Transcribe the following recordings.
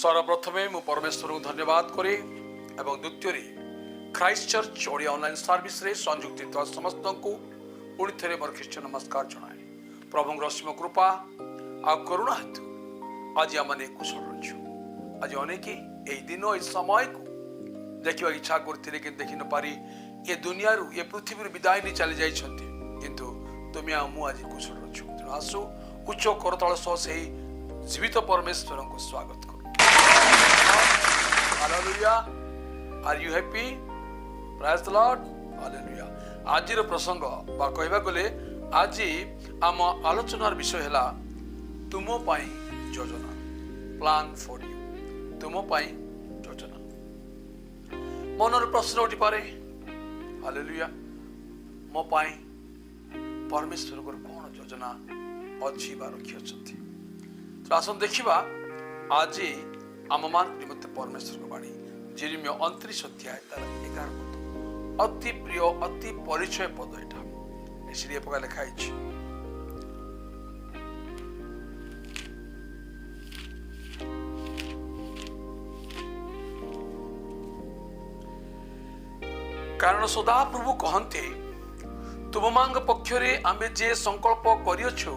सर्वप्रथमे मु परमेश्वर को धन्यवाद करे एवं द्वितीय Christ church Odia online service रे संयुक्त होता समस्त को पुणी थे मोर ख्रीष्टियन नमस्कार जनाए। प्रभु रश्म कृपा आ करुणा हेतु आज आम कुशल रही। आज अनेक यही दिन ये समय को देखा इच्छा करते कि देखी न पारी ये दुनिया ये पृथ्वी विदाय नहीं चली जाइछन्ति, किंतु तुम्हें मु आज कुशल रही। तेणु आसु उच्च करतल सह से जीवित परमेश्वर को स्वागत करूँ। Hallelujah. Are you happy? Praise the Lord. Hallelujah. आज प्रसंग बा कहबा गले आज आम आलोचनार विषय है तुम पाई योजना, प्लान फॉर यू। तुम पाई योजना। मनर प्रश्न उठी पारे, हालेलुया, मो पाई परमेश्वर को कौन योजना अच्छी बा रखी अछंती। तो आसन देखिबा आज आम मान निमित्त परमेश्वर को बाणी जेरेमिया 29 अध्याय तार 11 पद अति प्रिय अति परिचय पद एटा इसलिए पका लिखा है। कारण सदा प्रभु कहते तुम मांग पक्षरे आमे जे संकल्प करियछु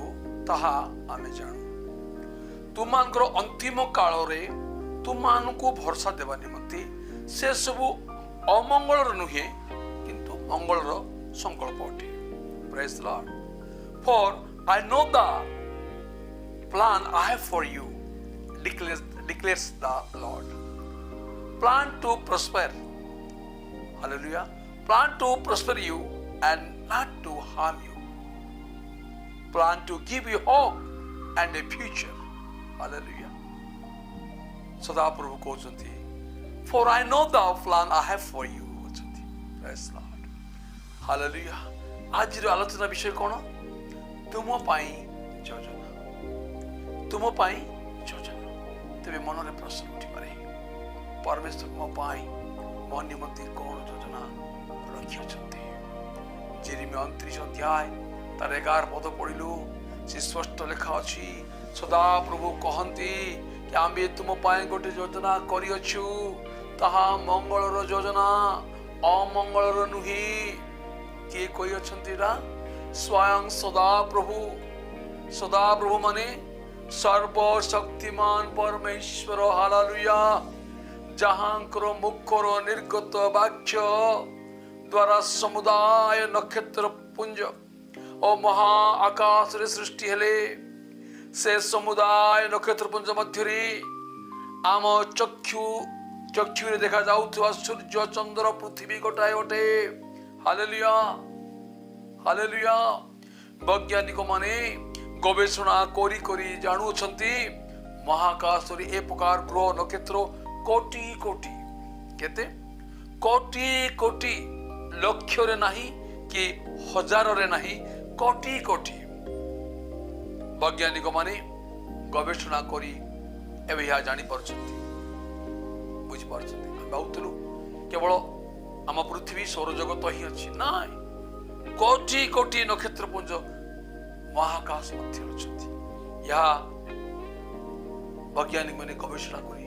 ताहा आमे जानु। तुमानकर अंतिम काल रे तुमानको भरोसा देवा निमंती से सब अमंगल नुहे किंतु मंगल संकल्प अटे। Praise the Lord. For I know the plan I have for you declares the Lord. Plan to prosper. Hallelujah. Plan to prosper you and not to harm you. Plan to give you hope and a future. Hallelujah. सदा प्रभु कहते for I know the plan I have for you. Praise the Lord. Hallelujah. आज आलोचना विषय कौन? तुम पाई योजना। तुम पाई योजना। तेरे मन में प्रश्न उठी पारे परमेश्वर मो पाई मो निमंते कौन योजना रखी अछंती। जेरेमिया 29 अध्याय तार 11 पद पढ़िलु से स्पष्ट लिखा अछि सदा प्रभु कहंती कि आमे तुम पाए गोटे योजना करियछु ताहा मंगलर योजना अमंगलर नुहि। किए कहि अछंती रा? स्वयं सदा प्रभु माने सर्वशक्तिमान परमेश्वर। हालेलुया। जहांकर मुखर निर्गत वाक्य द्वारा समुदाय नक्षत्र पुंज और महा आकाश रे सृष्टि हेले से समुदाय नक्षत्रपुंज मध्य आम चक्षु रे देखा जाउथवा सूर्य चंद्र पृथ्वी गोटाए गोटे। Hallelujah hallelujah. वैज्ञानिक माने गवेषणा करी करी जानुछंती महाकाश रे ए प्रकार ग्रह नक्षत्र कोटि कोटि केते कोटि कोटि लक्ष रे नाही कि हजार रे नाही कोटि कोटि वैज्ञानिक माने गवेषणा करी एवं यह जानी पारछंती बुझी पारछंती। हम भावुतलु केवल आम पृथ्वी सौर जगत ही अछि ना, कोटि कोटि नक्षत्रपुंज महाकाश मध्य अछंती। यह वैज्ञानिक माने गवेषणा करी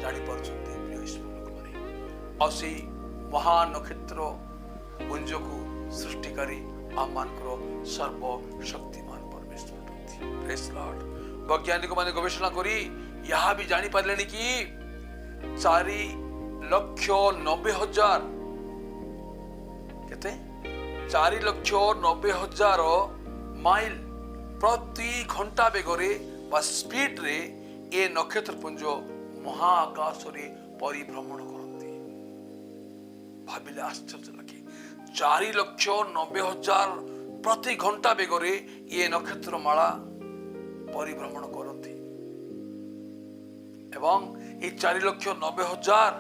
जानी पारछंती। प्रिय ईश्वर लोक माने असी महान नक्षत्र पुंज को सृष्टिकारी आम मानकर सर्वशक्तिमान परमेश्वर। Praise the Lord. वैज्ञानिक माने गवेषणा करी यह भी जानी पारलेनी कि 4,90,000 केते 4,90,000 माइल प्रति घंटा बेगरे बा स्पीड रे ए नक्षत्रपुंज महाकाश रे परिभ्रमण करती। भाबिले आश्चर्य लगे 4,90,000 प्रति घंटा बेगरे ये नक्षत्र माला परिभ्रमण करती एवं ये 4,90,000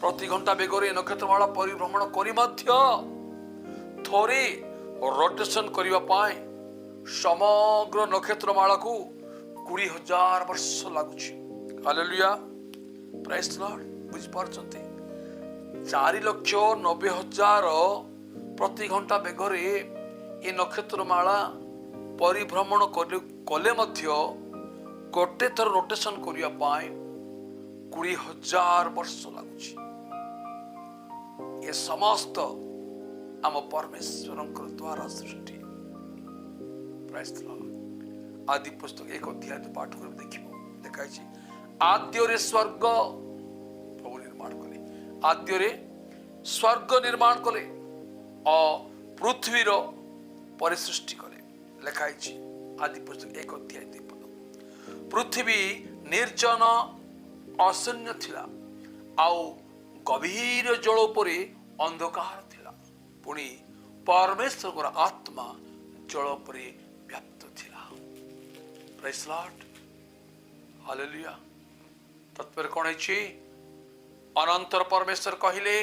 प्रति घंटा बेगरे नक्षत्र माला परिभ्रमण करी मध्य थोरे रोटेशन करिवा पाए समग्र नक्षत्र माला को 20,000 वर्ष लागुछि। हालेलुया। Praise the Lord. बुझि पारछंती 4,90,000 प्रति घंटा बेगरे ये नक्षत्र माला परिभ्रमण कले मध्य गोटे थर रोटेशन करिया पाए 20,000 वर्ष लगुच ये समस्त आम परमेश्वर द्वारा सृष्टि। Praise the Lord. आदि पुस्तक 1 अध्याय पाठ कर देखिबो देखाइछि आद्यरे स्वर्ग प्रभु निर्माण कले, आद्यरे स्वर्ग निर्माण कले और पृथ्वीर परिसृष्टि कले। लेखाइछि आदि पुस्तक 1 अध्याय 2 पद। पृथ्वी निर्जन अशून्य थिला आउ गभीर जल उपरे अंधकार थिला, पुणी परमेश्वर आत्मा जल उपरे व्याप्त थिला। Praise the Lord. हालेलुया। तत्पर कौन है? अनंतर परमेश्वर कहिले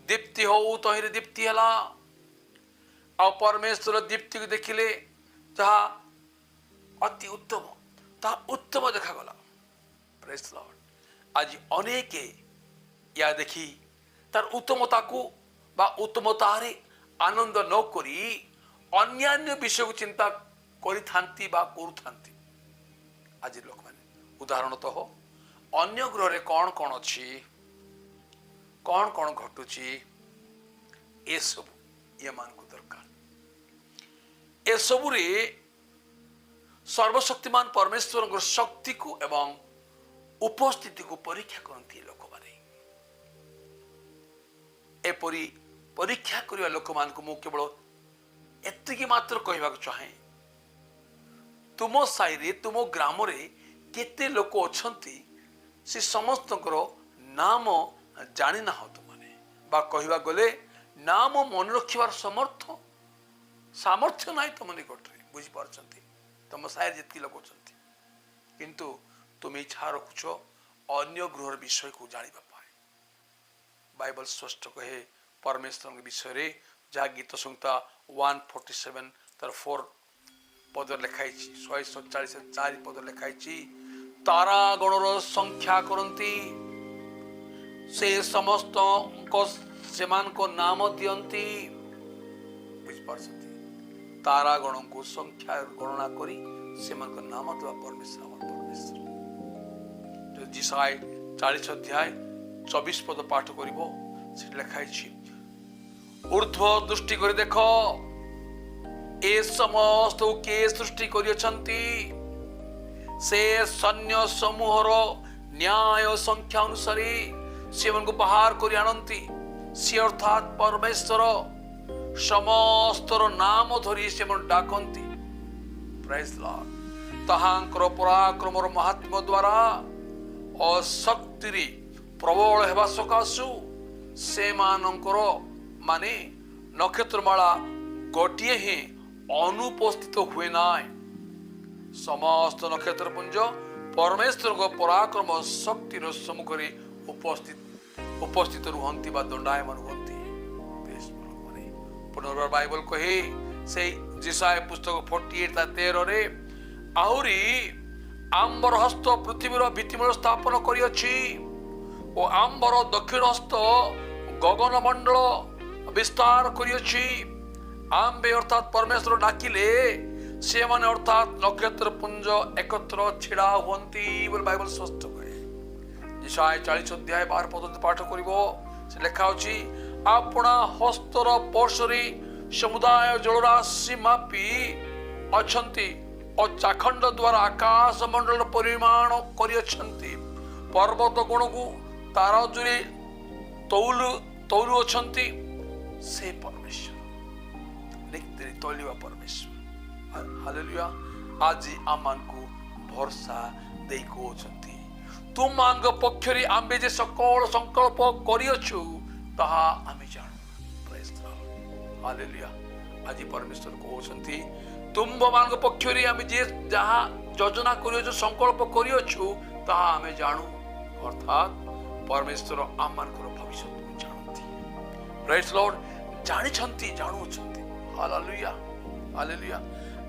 दीप्ति हो, तहिरे दीप्ति हला। आ परमेश्वर दीप्ति को देखिले जहा अति उत्तम, ता उत्तम देखागला। Praise the Lord. आज अनेके या देखी तार उत्तमता को बा उत्तमतारे आनंद न करी अन्यान्य विषय को चिंता करी थांती बा करू थांती। आज लोक माने उदाहरणतः अन्य ग्रह रे कौन कौन अच्छी, कौन कौन घटुची, ए सब ये मान को दरकार। ए सब रे सर्वशक्तिमान परमेश्वर शक्ति को एवं उपस्थिति को परीक्षा करती लोक माने। एपरी परीक्षा करिया लोक मान को मु केवल एतिकी मात्र कहबा चाहे, तुम साई रे तुम ग्राम रे केते लोक अछंती से समस्त नाम जानी ना हो तुमने, बा कहबा गले नाम मन रखिबार सामर्थ्य नाही तुम निकट रे। बुझी पारछंती तुम साई जेतकी लोक अछंती, किंतु तुम इच्छा रखुछ अन्य ग्रह विषय को जानिबा पाए। बाइबल स्पष्ट कहे परमेश्वर के विषय रे जहाँ गीत संहिता 147 तार 4 पद लिखाई, 147 4 पद लिखाई, तारा गणर संख्या करती से समस्त सेमान को नाम दियंती। बुझिपारछंती तारा गण को संख्या गणना करी सेमान को नाम देवा परमेश्वर हमर परमेश्वर। जो जिसाय 40 अध्याय 24 पद पाठ करिवो से लिखाई, ऊर्ध्व दृष्टि कर देख ए समस्त के सृष्टि करियछंती, से सैन्य समूहर न्याय संख्या अनुसार से मन को बाहर करि आनंती। से अर्थात परमेश्वर समस्त नाम धरी से मन डाकंती। Praise the Lord. ताहांकर पराक्रम और महात्म्य द्वारा और शक्ति रे प्रबल हेबा सकाशु से मानकर माने नक्षत्रमाला गोटिए ही अनुपस्थित हुए ना। समस्त नक्षत्रपुंज परमेश्वर को पराक्रम और शक्तिर सम्मुख रे उपस्थित रुहंती बा दंडायमान हुंती। पुनर्बार बाइबल कहे से जिसाय पुस्तक 48:13 रे आहुरी आंबर हस्त पृथ्वीर भित्तिमूल स्थापन करियछि ओ आंबर दक्षिण हस्त गगन मंडल विस्तार करियछि। आंबे अर्थात परमेश्वर डाकिले से माने अर्थात नक्षत्र पुंज एकत्र छिड़ा हुंती बोल बाइबल स्पष्ट कहे। जिसाय 40 अध्याय 12 पद पाठ करिवो से लिखा अछि, आपना हस्तर पर्शरी समुदाय जलराशि मापी अछंती और चाखंड द्वारा आकाश मंडल परिमाण करियछंती। पर्वत गुण को तारा जुरी तौलु अछंती। से परमेश्वर नित्य तौलिवा परमेश्वर। हालेलुया। आज आमान को भरोसा देई को अछंती। तुम मांग पक्षरी आंबे जे सकल संकल्प करियछु ताहा आमे जानु। Praise the Lord. हालेलुया। आज परमेश्वर को अछंती तुम मांग पक्षरी आमे जे जहा योजना करियछु संकल्प करियछु ताहा आमे जानु। अर्थात परमेश्वर आमान को भविष्य को जानती। Praise the Lord. जानि छंती जानु छंती। हालेलुया। हालेलुया।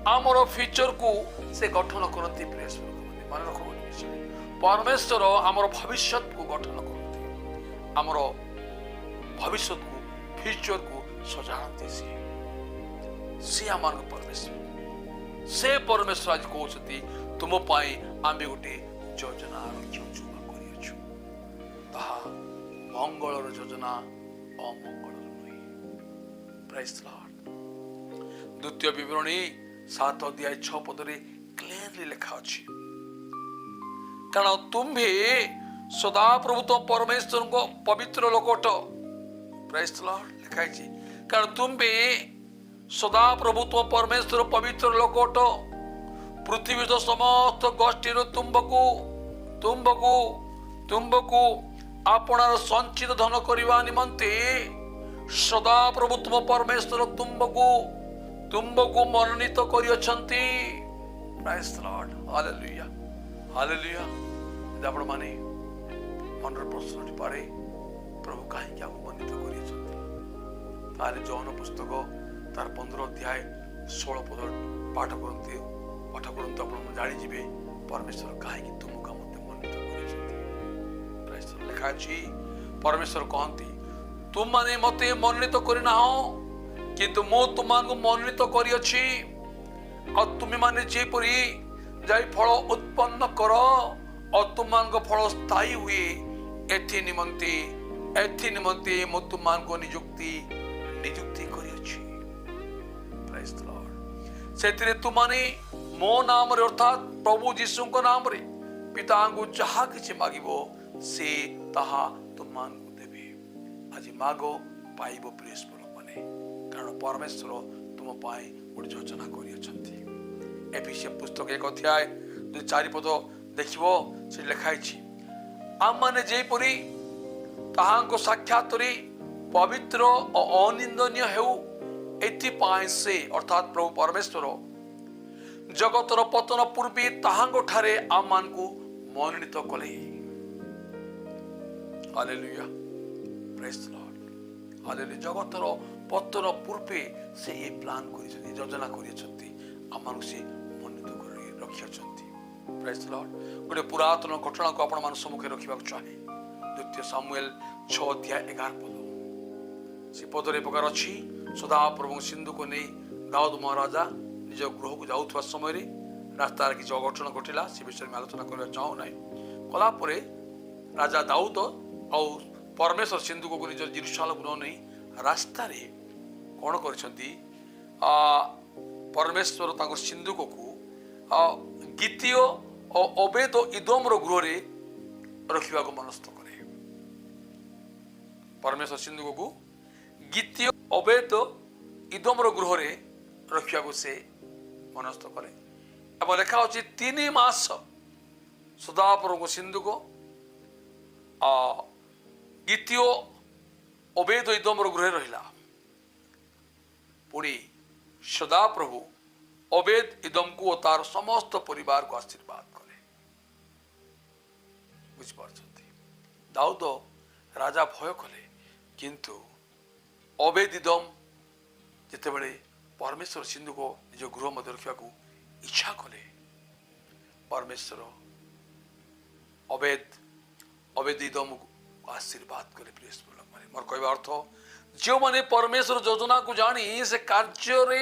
आमर फ्यूचर को से गठन करती। Praise the Lord. मन रखो परमेश्वर आमर भविष्य को गठन करती। आमर भविष्य को फ्यूचर को सजाती। से आमान परमेश्वर से परमेश्वर आज कहते तुम पाई आमे गोटे योजना रखिछु। ତାହା ମଙ୍ଗଳର ଯୋଜନା ଅମଙ୍ଗଳର ନୁହେଁ। ପ୍ରାଇଜ୍ ଦି ଲର୍ଡ। ଦ୍ୱିତୀୟ ବିବରଣୀ 7:6 କ୍ଲିୟରଲି ଲେଖା ଅଛି, କାରଣ ତୁମ୍ଭେ ସଦାପ୍ରଭୁ ତ ପରମେଶ୍ୱରଙ୍କ ପବିତ୍ର ଲୋକ ଅଟ। ପ୍ରାଇଜ୍ ଦି ଲର୍ଡ ଲେଖା ହେଇଛି, କାରଣ ତୁମ୍ଭେ ସଦାପ୍ରଭୁ ତ ପରମେଶ୍ୱର ପବିତ୍ର ଲୋକ ଅଟ। ପୃଥିବୀର ସମସ୍ତ ଗୋଷ୍ଠୀରୁ ତୁମ୍ଭକୁ ଆପଣାର ସଞ୍ଚିତ ଧନ କରିବା ନିମନ୍ତେ ସଦାପ୍ରଭୁ ତୁମ ପରମେଶ୍ୱର ତୁମ୍ଭକୁ ମନୋନୀତ କରିଅଛନ୍ତି। ପ୍ରାଇଜ୍ ଦି ଲର୍ଡ। Hallelujah hallelujah. ଆପଣ ମାନେ ମନର ପ୍ରଶ୍ନଟି ପାରେ, ପ୍ରଭୁ କାହିଁକି ଆମକୁ ମନୋନୀତ କରିଛନ୍ତି? ତାହେଲେ ଯୌନ ପୁସ୍ତକ ତାର 15:16 ପାଠ କରନ୍ତୁ ଆପଣ ଜାଣିଯିବେ ପରମେଶ୍ୱର କାହିଁକି ତୁମକୁ ମତେ ମନୋନୀତ କରିଛନ୍ତି। ଲେଖା ଅଛି, ପରମେଶ୍ୱର କହନ୍ତି, ତୁମମାନେ ମତେ ମନୋନୀତ କରିନାହ, କିନ୍ତୁ ମୁଁ ତୁମମାନଙ୍କୁ ମନୋନୀତ କରିଅଛି। ଆଉ ତୁମେମାନେ ଯେପରି ଯାଇ ଫଳ ଉତ୍ପନ୍ନ କର ଆଉ ତୁମମାନଙ୍କ ଫଳ ସ୍ଥାୟୀ ହୁଏ, ଏଥି ନିମନ୍ତେ ମୁଁ ତୁମମାନଙ୍କୁ ନିଯୁକ୍ତି କରିଅଛି। ପ୍ରାଇଜ୍ ଦି ଲର୍ଡ। ସେଥିରେ ତୁମମାନେ ମୋ ନାମରେ ଅର୍ଥାତ୍ ପ୍ରଭୁ ଯୀଶୁଙ୍କ ନାମରେ ପିତାଙ୍କୁ ଯାହା କିଛି ମାଗିବ ସେ ତାହା ତୁମମାନଙ୍କୁ ଦେବେ। ଆଜି ମାଗ ପାଇବ ପ୍ରିୟ ଲୋକମାନେ, କାରଣ ପରମେଶ୍ୱର ତୁମ ପାଇଁ ଗୋଟେ ଯୋଜନା କରିଅଛନ୍ତି। ଏଫେସୀୟ ପୁସ୍ତକ 1:4 ଦେଖିବ, ସେ ଲେଖା ହେଇଛି, ଆମମାନେ ଯେପରି ତାହାଙ୍କ ସାକ୍ଷାତରେ ପବିତ୍ର ଓ ଅନିନ୍ଦନୀୟ ହେଉ, ଏଥିପାଇଁ ସେ ଅର୍ଥାତ୍ ପ୍ରଭୁ ପରମେଶ୍ୱର ଜଗତର ପତନ ପୂର୍ବେ ତାହାଙ୍କ ଠାରେ ଆମମାନଙ୍କୁ ମନୋନୀତ କଲେ। ହାଲେଲୁୟା ପ୍ରେଜ୍ ଦି ଲର୍ଡ। ହାଲେଲୁୟା। ଜଗତର ପତନ ପୂର୍ବେ ସେ ଏ ପ୍ଲାନ୍ କରିଛନ୍ତି, ଯୋଜନା କରିଛନ୍ତି, ଆମମାନଙ୍କୁ ସେ ମନୋନୀତ କରି ରଖିଅଛନ୍ତି। ପ୍ରେଜ୍ ଦି ଲର୍ଡ। ଗୋଟେ ପୁରାତନ ଘଟଣାକୁ ଆପଣମାନଙ୍କ ସମ୍ମୁଖରେ ରଖିବାକୁ ଚାହେଁ। 2 ସାମୁଏଲ 6:11 ସେ ପଦରେ ପ୍ରକାର ଅଛି, ସଦାପ୍ରଭୁଙ୍କ ସିନ୍ଧୁକୁ ନେଇ ଦାଉଦ ମହାରାଜା ନିଜ ଗୃହକୁ ଯାଉଥିବା ସମୟରେ ରାସ୍ତାରେ କିଛି ଅଘଟଣ ଘଟିଲା। ସେ ବିଷୟରେ ଆମେ ଆଲୋଚନା କରିବା ଚାହୁଁନାହିଁ। କଲା ପରେ ରାଜା ଦାଉଦ ଆଉ ପରମେଶ୍ୱର ସିନ୍ଧୁକୁ ନିଜ ଜେରୁସାଲେମକୁ ନ ନେଇ ରାସ୍ତାରେ କ'ଣ କରିଛନ୍ତି, ପରମେଶ୍ୱର ତାଙ୍କ ସିନ୍ଧୁକୁ ଗୀତୀୟ ଓ ଓବେଦ ଇଦୋମର ଗୃହରେ ରଖିବାକୁ ମନସ୍ଥ କଲେ। ପରମେଶ୍ୱର ସିନ୍ଧୁକୁ ଗୀତୀୟ ଓବେଦ ଇଦୋମର ଗୃହରେ ରଖିବାକୁ ସେ ମନସ୍ଥ କଲେ। ଏବଂ ଲେଖା ଅଛି 3 ମାସ ସଦାପ୍ରଭୁଙ୍କ ସିନ୍ଧୁକ ଗୀତୀୟ ଓବେଦ ଇଦୋମର ଗୃହରେ ରହିଲା। ପୁଣି ସଦାପ୍ରଭୁ ଓବେଦ ଇଦୋମକୁ ଓ ତାର ସମସ୍ତ ପରିବାରକୁ ଆଶୀର୍ବାଦ କଲେ। ବୁଝିପାରୁଛନ୍ତି? ଦାଉଦ ରାଜା ଭୟ କଲେ, କିନ୍ତୁ ଓବେଦ ଇଦୋମ ଯେତେବେଳେ ପରମେଶ୍ୱର ସିନ୍ଧୁକୁ ନିଜ ଗୃହ ମଧ୍ୟ ରଖିବାକୁ ଇଚ୍ଛା କଲେ, ପରମେଶ୍ୱର ଓବେଦ ଇଦୋମକୁ ଆଶୀର୍ବାଦ କଲେ। ମୋର କହିବା ଅର୍ଥ, ଯେଉଁମାନେ ପରମେଶ୍ୱର ଯୋଜନାକୁ ଜାଣି ସେ କାର୍ଯ୍ୟରେ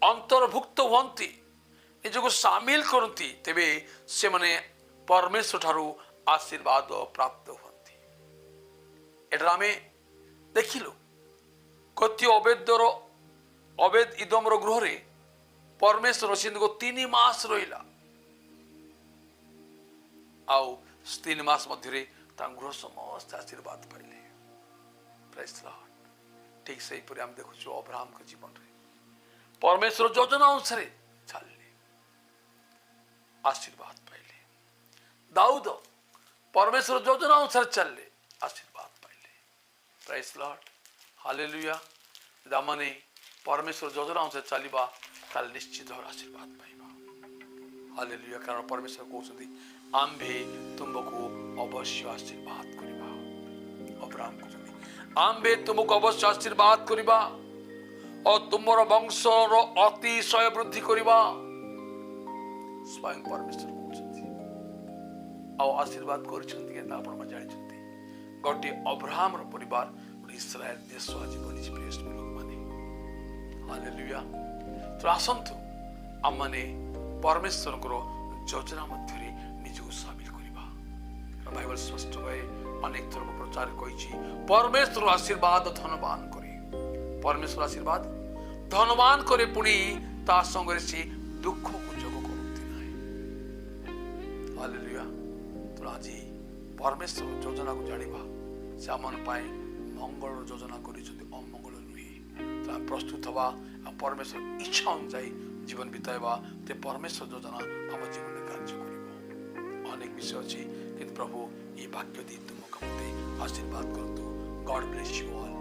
ଅନ୍ତର୍ଭୁକ୍ତ ହୁଅନ୍ତି, ନିଜକୁ ସାମିଲ କରନ୍ତି, ତେବେ ସେମାନେ ପରମେଶ୍ୱର ଠାରୁ ଆଶୀର୍ବାଦ ପ୍ରାପ୍ତ ହୁଅନ୍ତି। ଏଠାରେ ଆମେ ଦେଖିଲୁ କତି ଓବେଦ ଇଦୋମର ଗୃହରେ ପରମେଶ୍ୱର ସିନ୍ଧୁକୁ 3 ମାସ ରହିଲା। ଆଉ 3 ମାସ ମଧ୍ୟରେ ତାଙ୍କ ଗୃହ ସମସ୍ତେ ଆଶୀର୍ବାଦ ପାଇଲେ। ପ୍ରେଜ୍ ଦି ଲର୍ଡ। ଠିକ୍ ସେହିପରି ଆମେ ଦେଖୁଛୁ ଅବ୍ରାହମଙ୍କ ଜୀବନରେ ପରମେଶ୍ୱର ଯୋଜନା ଅନୁସାରେ ଚାଲିଲେ, ଆଶୀର୍ବାଦ ପାଇଲେ। ଦାଉଦ ପରମେଶ୍ୱର ଯୋଜନା ଅନୁସାରେ ଚାଲିଲେ, ଆଶୀର୍ବାଦ ପାଇଲେ। ପ୍ରେଜ୍ ଦି ଲର୍ଡ। ହାଲେଲୁୟା। ଆମମାନେ ପରମେଶ୍ୱର ଯୋଜନା ଅନୁସାରେ ଚାଲିବା, ତାହେଲେ ନିଶ୍ଚିତ ଭାବରେ ଆଶୀର୍ବାଦ ପାଇବା। ହାଲେଲୁୟା। କାରଣ ପରମେଶ୍ୱର କହୁଛନ୍ତି, ଆମ୍ଭେ ତୁମକୁ ଅବଶ୍ୟ ଆଶୀର୍ବାଦ କରିବା। ଅବ୍ରାହମ କହୁଛନ୍ତି, ଆମ୍ଭେ ତୁମକୁ ଅବଶ୍ୟ ଆଶୀର୍ବାଦ କରିବା ଓ ତୁମର ବଂଶର ଅତିଶୟ ବୃଦ୍ଧି କରିବା। ସ୍ୱୟଂ ପରମେଶ୍ୱର କହୁଛନ୍ତି। ଆଉ ଆଶୀର୍ବାଦ କରିଛନ୍ତି କେନ୍ତା ଆପଣ ଜାଣିଛନ୍ତି? ଗୋଟିଏ ଅବ୍ରାହମର ପରିବାର ଗୋଟେ ଇସ୍ରାଏଲ ଦେଶ ଆଜି ବନିଛି। ପ୍ରିୟ ଲୋକମାନେ, ହାଲେଲୁୟା। ତ ଆସନ୍ତୁ ଆମମାନେ ପରମେଶ୍ୱରଙ୍କର ଯୋଜନା ମଧ୍ୟରେ ନିଜକୁ ସାମିଲ କରିବା। ବାଇବଲ ସ୍ପଷ୍ଟ କହେ, अनेक थर प्रचार कही परमेश्वर आशीर्वाद धनवान करे परमेश्वर आशीर्वाद धनवान करे पुणी ता संगे से दुख को जोग करती ना हालेलुया। तो आज परमेश्वर योजना को जानिबा से आम मंगल योजना कर अमंगल नुहे तो प्रस्तुत हवा परमेश्वर इच्छा अनुसार जीवन बिताइबा ते परमेश्वर योजना आम जीवन में कार्य कर अनेक विषय अच्छी कि प्रभु ये वाक्य दी तुम मते आशीर्वाद करतु। God bless you all.